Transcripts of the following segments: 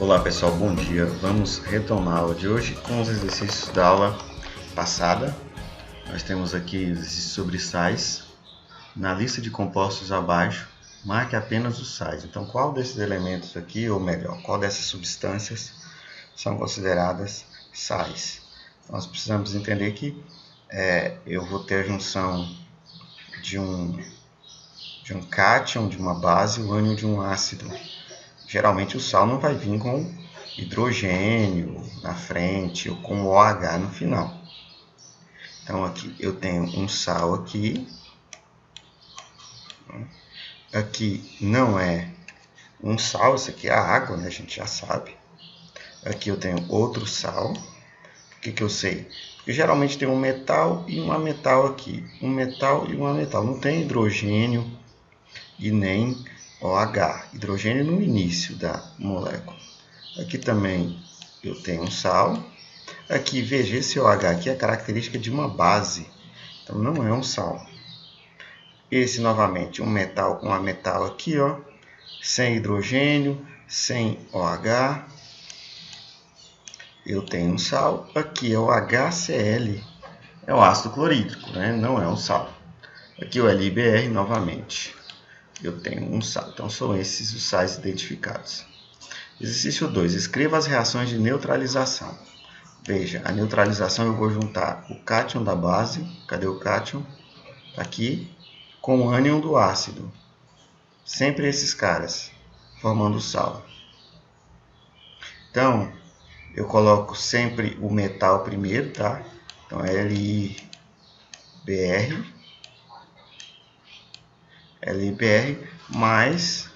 Olá pessoal, bom dia. Vamos retomar a aula de hoje com os exercícios da aula passada. Nós temos aqui exercícios sobre sais. Na lista de compostos abaixo, marque apenas os sais. Então, qual desses elementos aqui, ou melhor, qual dessas substâncias são consideradas sais? Nós precisamos entender que eu vou ter a junção de um cátion, de uma base, e o ânion de um ácido. Geralmente o sal não vai vir com hidrogênio na frente ou com OH no final. Então aqui eu tenho um sal aqui. Aqui não é um sal, isso aqui é a água, né? A gente já sabe. Aqui eu tenho outro sal. Por que eu sei? Porque geralmente tem um metal e um ametal aqui. Um metal e um ametal. Não tem hidrogênio e nem OH. Hidrogênio no início da molécula. Aqui também eu tenho um sal. Aqui, veja, esse OH aqui é característica de uma base. Então, não é um sal. Esse, novamente, um metal com ametal aqui, ó, sem hidrogênio, sem OH. Eu tenho um sal. Aqui é o HCl. É o ácido clorídrico, né? Não é um sal. Aqui o LiBr, novamente. Eu tenho um sal. Então, são esses os sais identificados. Exercício 2. Escreva as reações de neutralização. Veja, a neutralização eu vou juntar o cátion da base. Cadê o cátion? Aqui. Com o ânion do ácido. Sempre esses caras, formando o sal. Então, eu coloco sempre o metal primeiro, tá? Então, LiBr. LiBr mais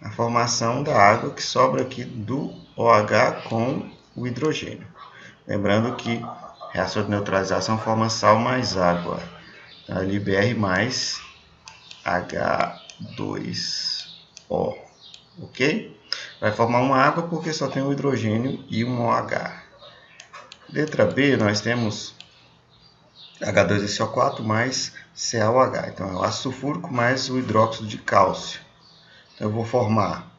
a formação da água que sobra aqui do OH com o hidrogênio. Lembrando que reação de neutralização forma sal mais água. Então, LiBr mais H2O. Ok? Vai formar uma água porque só tem o hidrogênio e um OH. Letra B, nós temos H2SO4 mais CaOH. Então, é o ácido sulfúrico mais o hidróxido de cálcio. Então, eu vou formar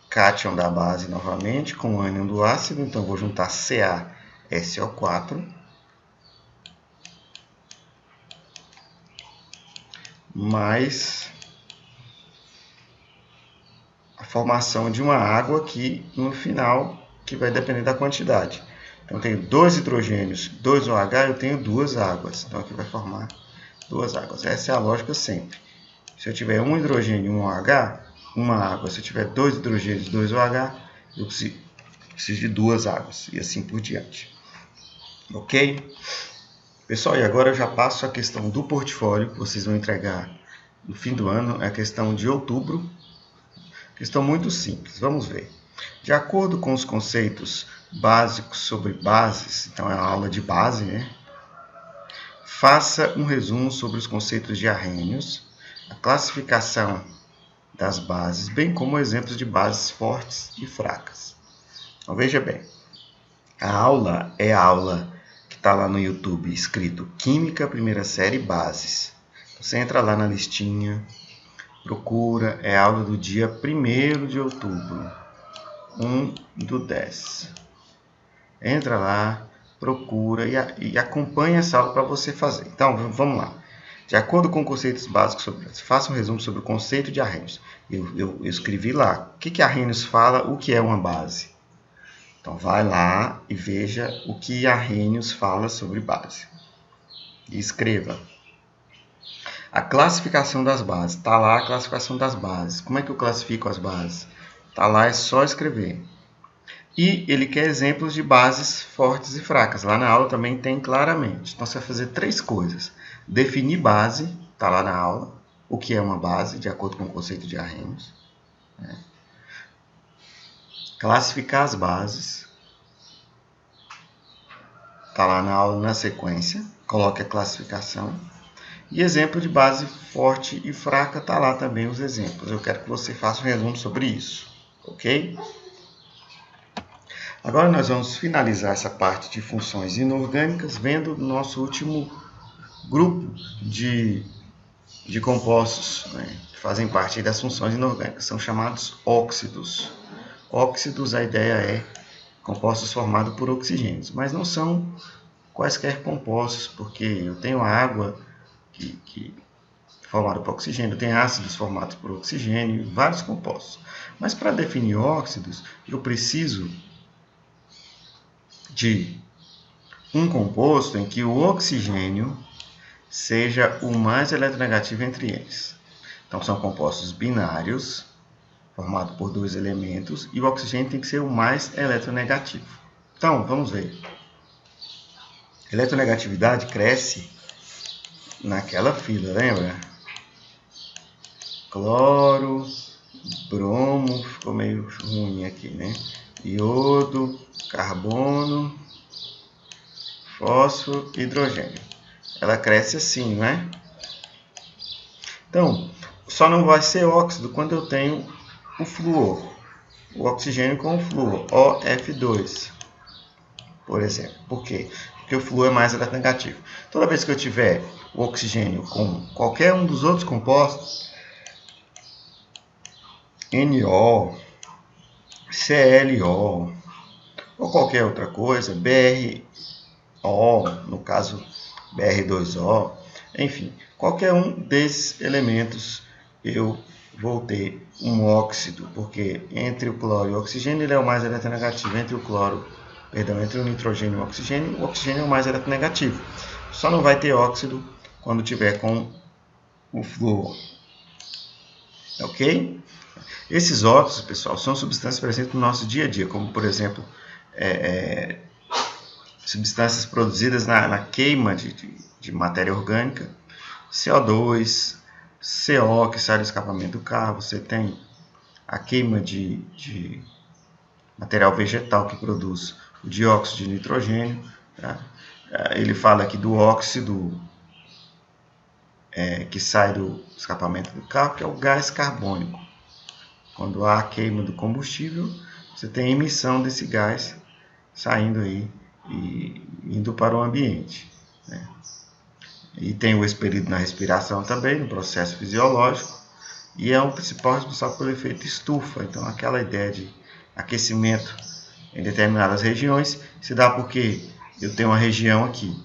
cátion da base novamente com o ânion do ácido. Então, eu vou juntar CaSO4 mais a formação de uma água aqui no final, que vai depender da quantidade. Então, eu tenho 2 hidrogênios, 2 OH, eu tenho 2 águas. Então, aqui vai formar 2 águas. Essa é a lógica sempre. Se eu tiver um hidrogênio e um OH, uma água. Se eu tiver 2 hidrogênios e 2 OH, eu preciso de 2 águas. E assim por diante. Ok? Pessoal, e agora eu já passo a questão do portfólio, que vocês vão entregar no fim do ano. É a questão de outubro. Questão muito simples. Vamos ver. De acordo com os conceitos básicos sobre bases, então é a aula de base, né? Faça um resumo sobre os conceitos de arrênios, a classificação das bases, bem como exemplos de bases fortes e fracas. Então, veja bem, a aula é a aula que está lá no YouTube, escrito Química, primeira série, Bases. Você entra lá na listinha, procura, é a aula do dia 1º de outubro, 1/10. Entra lá, procura e acompanha essa aula para você fazer. Então, vamos lá. De acordo com conceitos básicos sobre... Faça um resumo sobre o conceito de arrênios. Eu escrevi lá. O que arrênios fala? O que é uma base? Então, vai lá e veja o que arrênios fala sobre base. E escreva. A classificação das bases. Está lá a classificação das bases. Como é que eu classifico as bases? Está lá, é só escrever. E ele quer exemplos de bases fortes e fracas. Lá na aula também tem claramente. Então, você vai fazer 3 coisas. Definir base, está lá na aula. O que é uma base, de acordo com o conceito de arrênios. Classificar as bases. Está lá na aula na sequência. Coloque a classificação. E exemplo de base forte e fraca, está lá também os exemplos. Eu quero que você faça um resumo sobre isso. Ok? Agora nós vamos finalizar essa parte de funções inorgânicas vendo o nosso último grupo de compostos, né, que fazem parte das funções inorgânicas. São chamados óxidos. Óxidos, a ideia é compostos formados por oxigênios, mas não são quaisquer compostos, porque eu tenho água que formada por oxigênio, eu tenho ácidos formados por oxigênio, vários compostos. Mas para definir óxidos, eu preciso de um composto em que o oxigênio seja o mais eletronegativo entre eles. Então são compostos binários, formados por dois elementos, e o oxigênio tem que ser o mais eletronegativo. Então, vamos ver. A eletronegatividade cresce naquela fila, lembra? Cloro, bromo, ficou meio ruim aqui, né? Iodo, carbono, fósforo, hidrogênio. Ela cresce assim, não é? Então, só não vai ser óxido quando eu tenho o flúor, o oxigênio com o flúor, OF2, por exemplo. Por quê? Porque o flúor é mais eletronegativo. Toda vez que eu tiver o oxigênio com qualquer um dos outros compostos, NO, ClO, ou qualquer outra coisa, BrO, no caso Br2O, enfim, qualquer um desses elementos eu vou ter um óxido, porque entre o cloro e o oxigênio ele é o mais eletronegativo, entre o nitrogênio e o oxigênio é o mais eletronegativo. Só não vai ter óxido quando tiver com o flúor. Ok? Esses óxidos, pessoal, são substâncias presentes no nosso dia a dia, como por exemplo, substâncias produzidas na queima de matéria orgânica, CO2, CO que sai do escapamento do carro, você tem a queima de material vegetal que produz o dióxido de nitrogênio. Tá? Ele fala aqui do óxido que sai do escapamento do carro, que é o gás carbônico. Quando há a queima do combustível, você tem a emissão desse gás saindo aí e indo para o ambiente. Né? E tem o expelido na respiração também, no processo fisiológico, e é o principal responsável pelo efeito estufa. Então, aquela ideia de aquecimento em determinadas regiões se dá porque eu tenho uma região aqui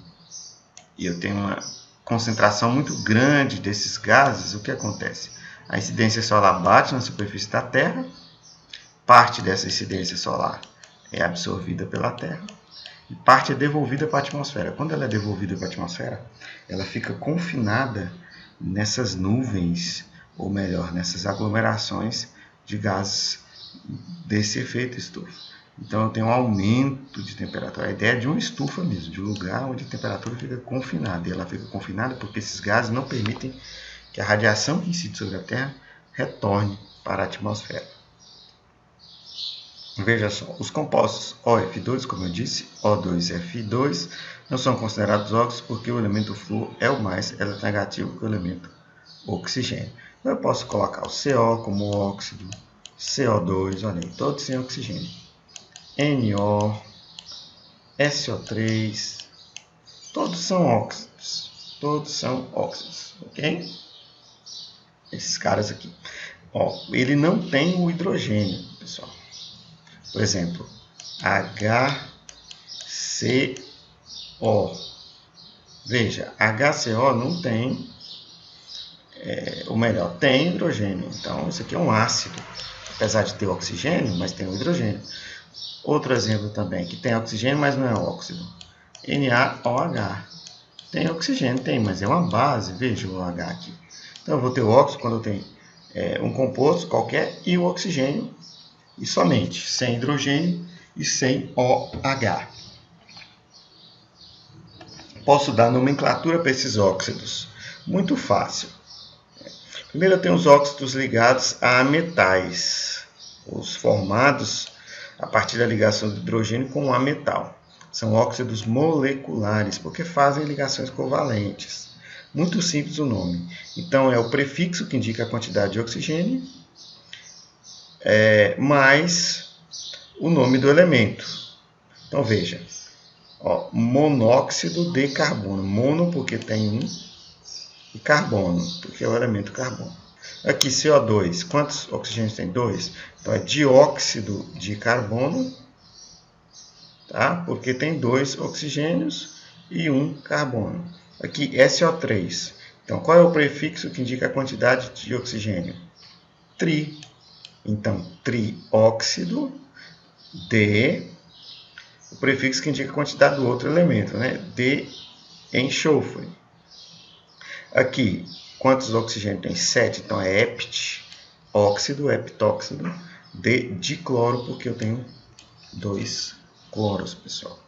e eu tenho uma concentração muito grande desses gases. O que acontece? A incidência solar bate na superfície da Terra, parte dessa incidência solar é absorvida pela Terra e parte é devolvida para a atmosfera. Quando ela é devolvida para a atmosfera, ela fica confinada nessas nuvens, ou melhor, nessas aglomerações de gases desse efeito estufa. Então eu tenho um aumento de temperatura. A ideia é de uma estufa mesmo, de um lugar onde a temperatura fica confinada. E ela fica confinada porque esses gases não permitem que a radiação que incide sobre a Terra retorne para a atmosfera. Veja só, os compostos OF2, como eu disse, O2F2, não são considerados óxidos porque o elemento flúor é o mais eletronegativo que o elemento oxigênio. Então, eu posso colocar o CO como óxido, CO2, olha aí, todos sem oxigênio, NO, SO3, todos são óxidos, ok? Esses caras aqui. Ó, ele não tem o hidrogênio, pessoal. Por exemplo, HCO. Veja, HCO não tem, ou melhor, tem hidrogênio. Então, isso aqui é um ácido. Apesar de ter oxigênio, mas tem o hidrogênio. Outro exemplo também, que tem oxigênio, mas não é óxido. NaOH. Tem oxigênio, tem, mas é uma base. Veja o OH aqui. Então, eu vou ter o óxido quando eu tenho um composto qualquer e o oxigênio, e somente, sem hidrogênio e sem OH. Posso dar nomenclatura para esses óxidos? Muito fácil. Primeiro eu tenho os óxidos ligados a metais, os formados a partir da ligação do hidrogênio com o ametal. São óxidos moleculares, porque fazem ligações covalentes. Muito simples o nome. Então é o prefixo que indica a quantidade de oxigênio, mais o nome do elemento. Então veja, ó, monóxido de carbono. Mono porque tem um, e carbono, porque é o elemento carbono. Aqui, CO2, quantos oxigênios tem? 2. Então, é dióxido de carbono, tá? Porque tem 2 oxigênios e 1 carbono. Aqui, SO3. Então, qual é o prefixo que indica a quantidade de oxigênio? Tri. Então, trióxido de... O prefixo que indica a quantidade do outro elemento, né? De enxofre. Aqui, quantos oxigênios tem? 7. Então, é hept, óxido, heptóxido, de dicloro, porque eu tenho 2 cloros, pessoal.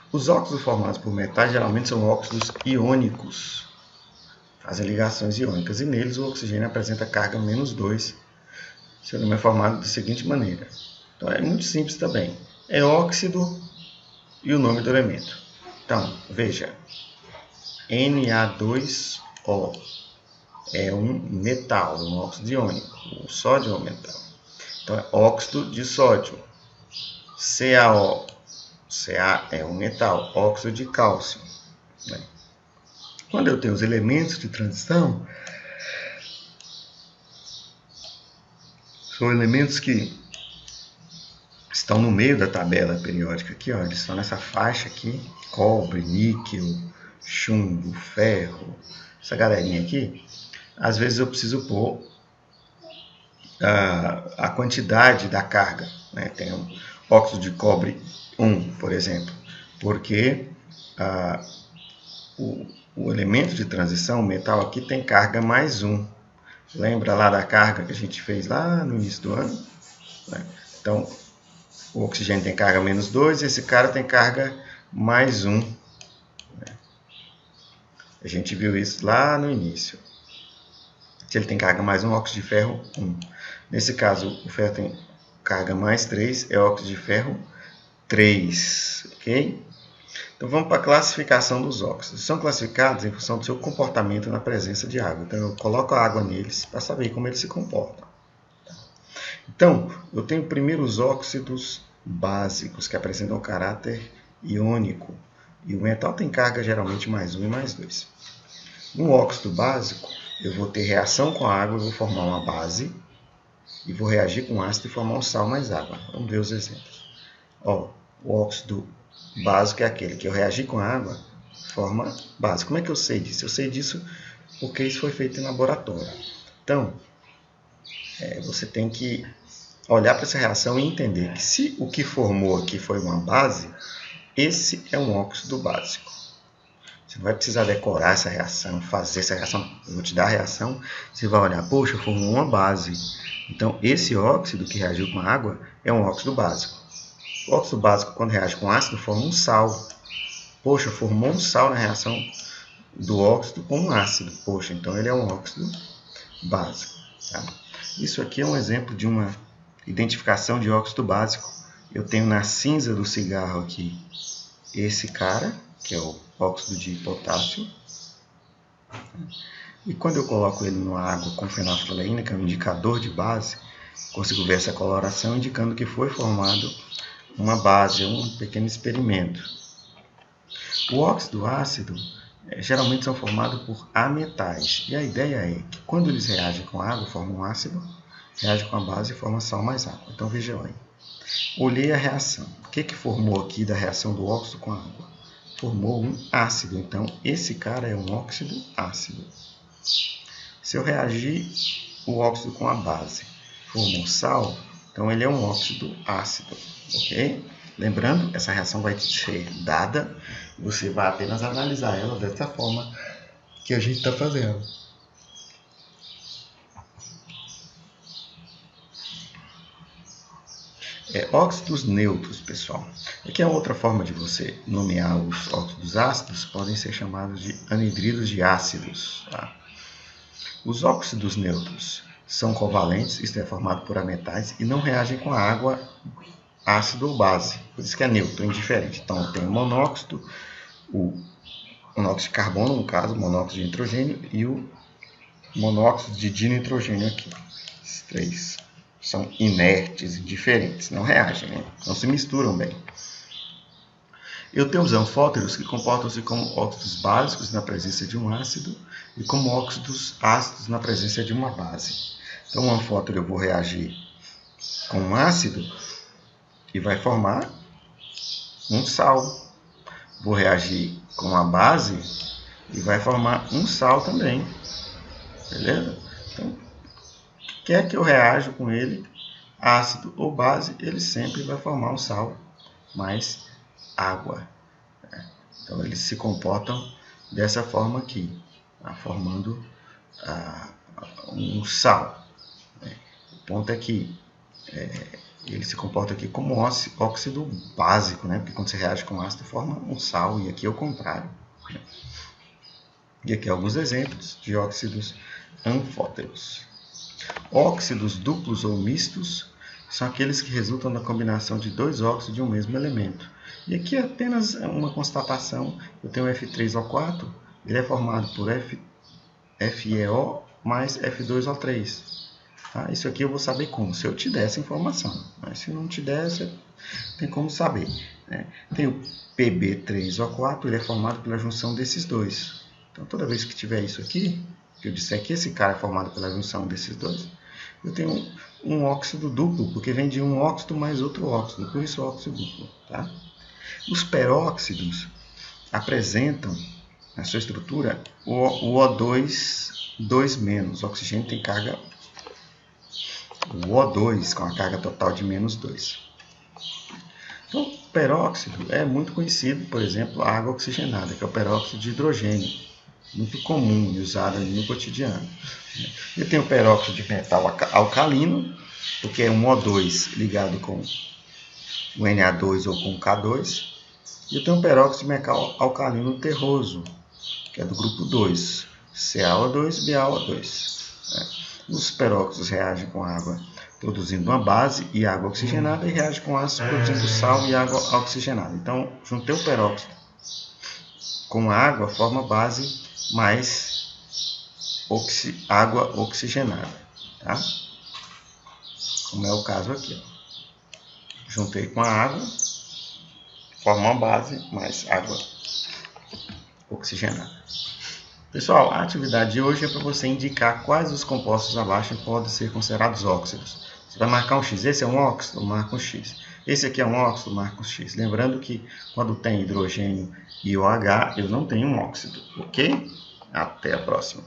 Os óxidos formados por metais geralmente são óxidos iônicos. Fazem ligações iônicas. E neles o oxigênio apresenta carga -2. Seu nome é formado da seguinte maneira. Então, é muito simples também. É óxido e o nome do elemento. Então, veja. Na2O é um metal, um óxido iônico. O sódio é um metal. Então, é óxido de sódio. CaO. Ca é um metal, óxido de cálcio. Quando eu tenho os elementos de transição, são elementos que estão no meio da tabela periódica aqui, ó, eles estão nessa faixa aqui, cobre, níquel, chumbo, ferro, essa galerinha aqui. Às vezes eu preciso pôr a quantidade da carga, né? Tem um óxido de cobre 1, por exemplo, porque o elemento de transição, o metal aqui, tem carga +1. Lembra lá da carga que a gente fez lá no início do ano? Né? Então, o oxigênio tem carga -2 e esse cara tem carga +1. Né? A gente viu isso lá no início. Se ele tem carga +1, óxido de ferro 1. Nesse caso, o ferro tem carga +3, é óxido de ferro 3. Ok? Então vamos para a classificação dos óxidos. São classificados em função do seu comportamento na presença de água. Então eu coloco a água neles para saber como eles se comportam. Então, eu tenho primeiro os óxidos básicos, que apresentam caráter iônico. E o metal tem carga geralmente +1 e +2. No óxido básico, eu vou ter reação com a água, eu vou formar uma base. E vou reagir com ácido e formar um sal mais água. Vamos ver os exemplos. Ó, o óxido básico é aquele que eu reagi com a água, forma base. Como é que eu sei disso? Eu sei disso porque isso foi feito em laboratório. Então, você tem que olhar para essa reação e entender que se o que formou aqui foi uma base, esse é um óxido básico. Você não vai precisar decorar essa reação, fazer essa reação. Eu vou te dar a reação, você vai olhar, poxa, formou uma base. Então, esse óxido que reagiu com a água é um óxido básico. O óxido básico, quando reage com ácido, forma um sal. Poxa, formou um sal na reação do óxido com um ácido. Poxa, então ele é um óxido básico. Tá? Isso aqui é um exemplo de uma identificação de óxido básico. Eu tenho na cinza do cigarro aqui esse cara, que é o óxido de potássio. E quando eu coloco ele numa água com fenolftaleína, que é um indicador de base, consigo ver essa coloração indicando que foi formado uma base, um pequeno experimento. O óxido ácido geralmente são formados por ametais. E a ideia é que quando eles reagem com água, formam um ácido, reagem com a base e formam sal mais água. Então veja aí. Olhei a reação. O que formou aqui da reação do óxido com a água? Formou um ácido. Então esse cara é um óxido ácido. Se eu reagir o óxido com a base, formou sal, então ele é um óxido ácido, ok? Lembrando, essa reação vai ser dada, você vai apenas analisar ela dessa forma que a gente está fazendo. Óxidos neutros, pessoal. Aqui é outra forma de você nomear os óxidos ácidos, podem ser chamados de anidridos de ácidos. Tá? Os óxidos neutros são covalentes, isto é, formado por ametais, e não reagem com a água, ácido ou base. Por isso que é neutro, indiferente. Então, eu tenho o monóxido, o monóxido de carbono, no caso, o monóxido de nitrogênio, e o monóxido de dinitrogênio aqui. Esses três são inertes, indiferentes, não reagem, né? Não se misturam bem. Eu tenho os anfóteros que comportam-se como óxidos básicos na presença de um ácido e como óxidos ácidos na presença de uma base. Então, o anfótero eu vou reagir com um ácido e vai formar um sal. Vou reagir com a base e vai formar um sal também. Beleza? Então, quer que eu reaja com ele, ácido ou base, ele sempre vai formar um sal mais água. Então, eles se comportam dessa forma aqui, formando um sal. O ponto é que ele se comporta aqui como óxido básico, né? Porque quando você reage com ácido, forma um sal, e aqui é o contrário. E aqui alguns exemplos de óxidos anfóteros. Óxidos duplos ou mistos são aqueles que resultam da combinação de dois óxidos de um mesmo elemento. E aqui é apenas uma constatação. Eu tenho F3O4, ele é formado por FeO mais F2O3. Tá? Isso aqui eu vou saber como, se eu te der essa informação. Mas se não te der, você tem como saber. Né? Tem o Pb3O4, ele é formado pela junção desses dois. Então, toda vez que tiver isso aqui, que eu disser que esse cara é formado pela junção desses dois, eu tenho um óxido duplo, porque vem de um óxido mais outro óxido, por isso óxido duplo. Tá? Os peróxidos apresentam, na sua estrutura, o O2 2-. O oxigênio tem carga, o O2 com a carga total de -2. Então, o peróxido é muito conhecido, por exemplo, a água oxigenada, que é o peróxido de hidrogênio, muito comum e usado no cotidiano. E tem o peróxido de metal alcalino, porque é um O2 ligado com o Na2 ou com o K2. E eu tenho o peróxido de metal alcalino terroso, que é do grupo 2, CaO2 e BaO2. Os peróxidos reagem com água produzindo uma base e água oxigenada, e reagem com ácido produzindo sal e água oxigenada. Então, juntei o peróxido com água, forma base mais água oxigenada. Tá? Como é o caso aqui. Ó. Juntei com a água, forma uma base mais água oxigenada. Pessoal, a atividade de hoje é para você indicar quais os compostos abaixo podem ser considerados óxidos. Você vai marcar um X. Esse é um óxido? Marca um X. Esse aqui é um óxido? Marca um X. Lembrando que quando tem hidrogênio e OH, eu não tenho um óxido. Ok? Até a próxima.